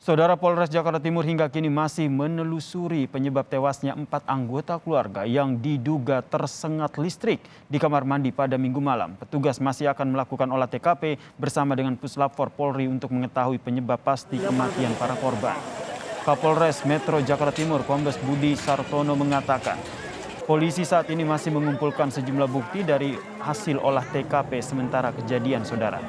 Saudara, Polres Jakarta Timur hingga kini masih menelusuri penyebab tewasnya 4 anggota keluarga yang diduga tersengat listrik di kamar mandi pada Minggu malam. Petugas masih akan melakukan olah TKP bersama dengan Puslap 4 Polri untuk mengetahui penyebab pasti kematian para korban. Kapolres Metro Jakarta Timur Kombes Budi Sartono mengatakan, polisi saat ini masih mengumpulkan sejumlah bukti dari hasil olah TKP sementara kejadian, saudara.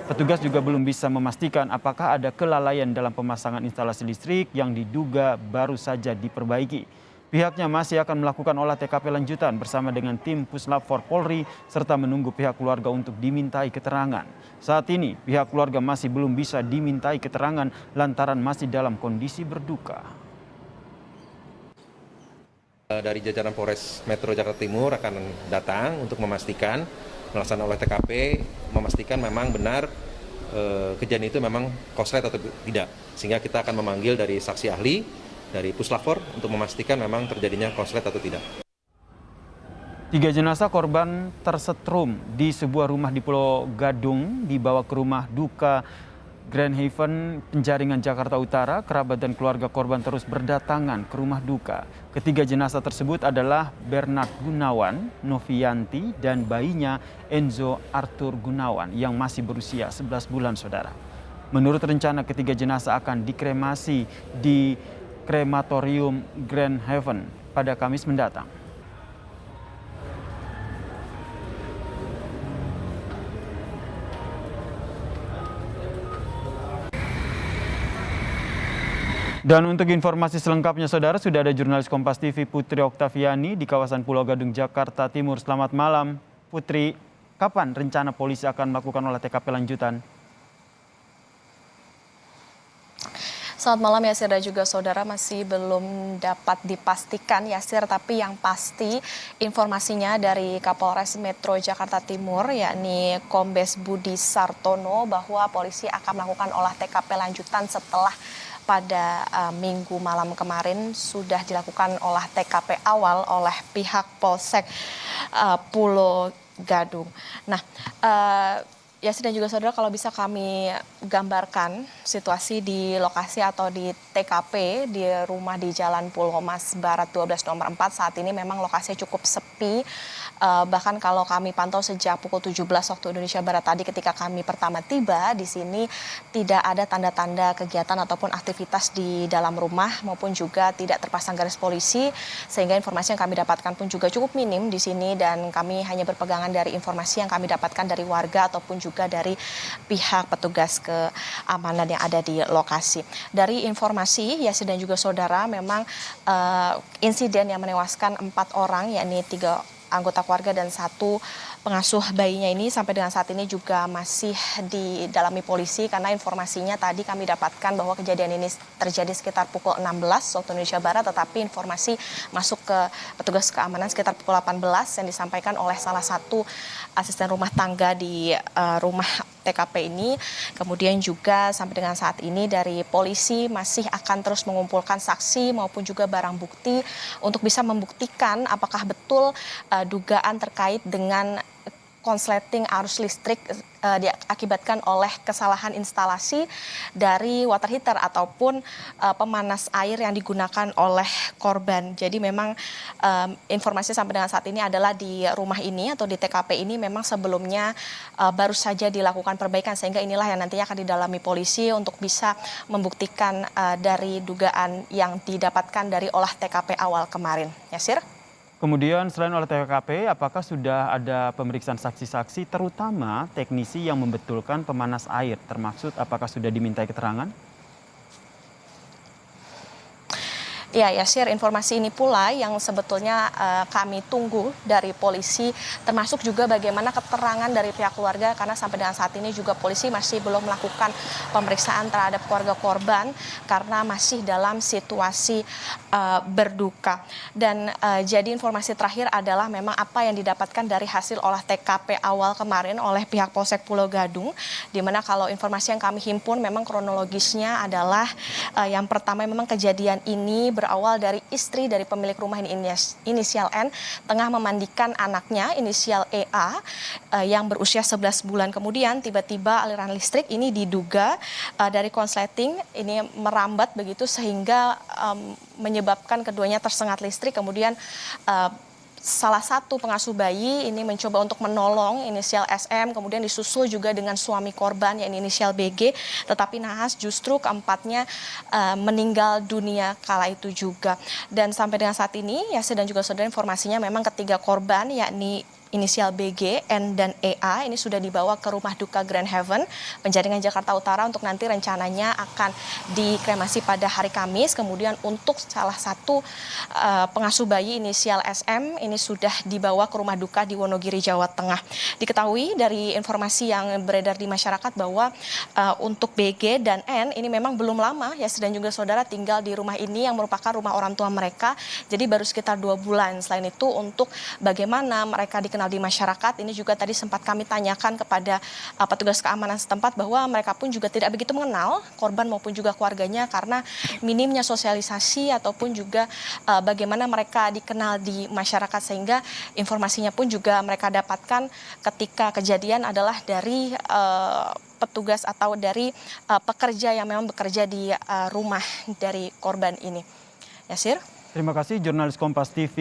Petugas juga belum bisa memastikan apakah ada kelalaian dalam pemasangan instalasi listrik yang diduga baru saja diperbaiki. Pihaknya masih akan melakukan olah TKP lanjutan bersama dengan tim Puslap 4 Polri serta menunggu pihak keluarga untuk dimintai keterangan. Saat ini pihak keluarga masih belum bisa dimintai keterangan lantaran masih dalam kondisi berduka. Dari jajaran Polres Metro Jakarta Timur akan datang untuk memastikan melaksanakan olah TKP, memastikan memang benar kejadian itu memang korslet atau tidak. Sehingga kita akan memanggil dari saksi ahli, dari Puslap 4 untuk memastikan memang terjadinya korslet atau tidak. 3 jenazah korban tersetrum di sebuah rumah di Pulau Gadung dibawa ke rumah duka Grand Haven, Penjaringan, Jakarta Utara. Kerabat dan keluarga korban terus berdatangan ke rumah duka. Ketiga jenazah tersebut adalah Bernard Gunawan, Novianti, dan bayinya Enzo Arthur Gunawan yang masih berusia 11 bulan, saudara. Menurut rencana, ketiga jenazah akan dikremasi di krematorium Grand Haven pada Kamis mendatang. Dan untuk informasi selengkapnya, saudara, sudah ada jurnalis Kompas TV Putri Oktaviani di kawasan Pulau Gadung, Jakarta Timur. Selamat malam, Putri. Kapan rencana polisi akan melakukan olah TKP lanjutan? Selamat malam, Yasir dan juga saudara. Masih belum dapat dipastikan, Yasir, tapi yang pasti informasinya dari Kapolres Metro Jakarta Timur, yakni Kombes Budi Sartono, bahwa polisi akan melakukan olah TKP lanjutan setelah pada Minggu malam kemarin sudah dilakukan olah TKP awal oleh pihak Polsek Pulau Gadung. Nah, Yasir dan juga saudara, kalau bisa kami gambarkan situasi di lokasi atau di TKP di rumah di Jalan Pulau Mas Barat 12 nomor 4 saat ini memang lokasinya cukup sepi. Bahkan kalau kami pantau sejak pukul 17 waktu Indonesia Barat tadi ketika kami pertama tiba di sini tidak ada tanda-tanda kegiatan ataupun aktivitas di dalam rumah maupun juga tidak terpasang garis polisi, sehingga informasi yang kami dapatkan pun juga cukup minim di sini dan kami hanya berpegangan dari informasi yang kami dapatkan dari warga ataupun juga dari pihak petugas keamanan yang ada di lokasi. Dari informasi Yasir dan juga saudara, memang insiden yang menewaskan 4 orang, yakni 3 anggota keluarga dan 1 pengasuh bayinya ini sampai dengan saat ini juga masih didalami polisi, karena informasinya tadi kami dapatkan bahwa kejadian ini terjadi sekitar pukul 16 waktu Indonesia Barat, tetapi informasi masuk ke petugas keamanan sekitar pukul 18 yang disampaikan oleh salah satu asisten rumah tangga di rumah TKP ini. Kemudian juga sampai dengan saat ini dari polisi masih akan terus mengumpulkan saksi maupun juga barang bukti untuk bisa membuktikan apakah betul dugaan terkait dengan konsleting arus listrik diakibatkan oleh kesalahan instalasi dari water heater ataupun pemanas air yang digunakan oleh korban. Jadi memang informasi sampai dengan saat ini adalah di rumah ini atau di TKP ini memang sebelumnya baru saja dilakukan perbaikan, sehingga inilah yang nantinya akan didalami polisi untuk bisa membuktikan dari dugaan yang didapatkan dari olah TKP awal kemarin. Yasir? Kemudian selain olah TKP, apakah sudah ada pemeriksaan saksi-saksi terutama teknisi yang membetulkan pemanas air? Termaksud apakah sudah dimintai keterangan? Ya, Yasir, informasi ini pula yang sebetulnya kami tunggu dari polisi, termasuk juga bagaimana keterangan dari pihak keluarga, karena sampai dengan saat ini juga polisi masih belum melakukan pemeriksaan terhadap keluarga korban karena masih dalam situasi berduka. Dan jadi informasi terakhir adalah memang apa yang didapatkan dari hasil olah TKP awal kemarin oleh pihak Polsek Pulau Gadung, di mana kalau informasi yang kami himpun memang kronologisnya adalah yang pertama memang kejadian ini berawal dari istri dari pemilik rumah ini inisial N tengah memandikan anaknya inisial EA yang berusia 11 bulan. Kemudian tiba-tiba aliran listrik ini diduga dari konsleting ini merambat begitu sehingga menyebabkan keduanya tersengat listrik. Kemudian salah satu pengasuh bayi ini mencoba untuk menolong inisial SM, kemudian disusul juga dengan suami korban yang inisial BG, tetapi naas justru keempatnya meninggal dunia kala itu juga. Dan sampai dengan saat ini Yasir dan juga saudara, informasinya memang ketiga korban yakni inisial BG, N, dan EA ini sudah dibawa ke rumah duka Grand Heaven, Penjaringan Jakarta Utara untuk nanti rencananya akan dikremasi pada hari Kamis. Kemudian untuk salah satu pengasuh bayi inisial SM ini sudah dibawa ke rumah duka di Wonogiri, Jawa Tengah. Diketahui dari informasi yang beredar di masyarakat bahwa untuk BG dan N ini memang belum lama ya dan juga saudara tinggal di rumah ini yang merupakan rumah orang tua mereka. Jadi baru sekitar 2 bulan. Selain itu untuk bagaimana mereka dikenal di masyarakat ini juga tadi sempat kami tanyakan kepada petugas keamanan setempat bahwa mereka pun juga tidak begitu mengenal korban maupun juga keluarganya karena minimnya sosialisasi ataupun juga bagaimana mereka dikenal di masyarakat, sehingga informasinya pun juga mereka dapatkan ketika kejadian adalah dari petugas atau dari pekerja yang memang bekerja di rumah dari korban ini. Yasir. Terima kasih jurnalis Kompas TV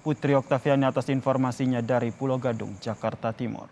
Putri Oktaviani atas informasinya dari Pulau Gadung, Jakarta Timur.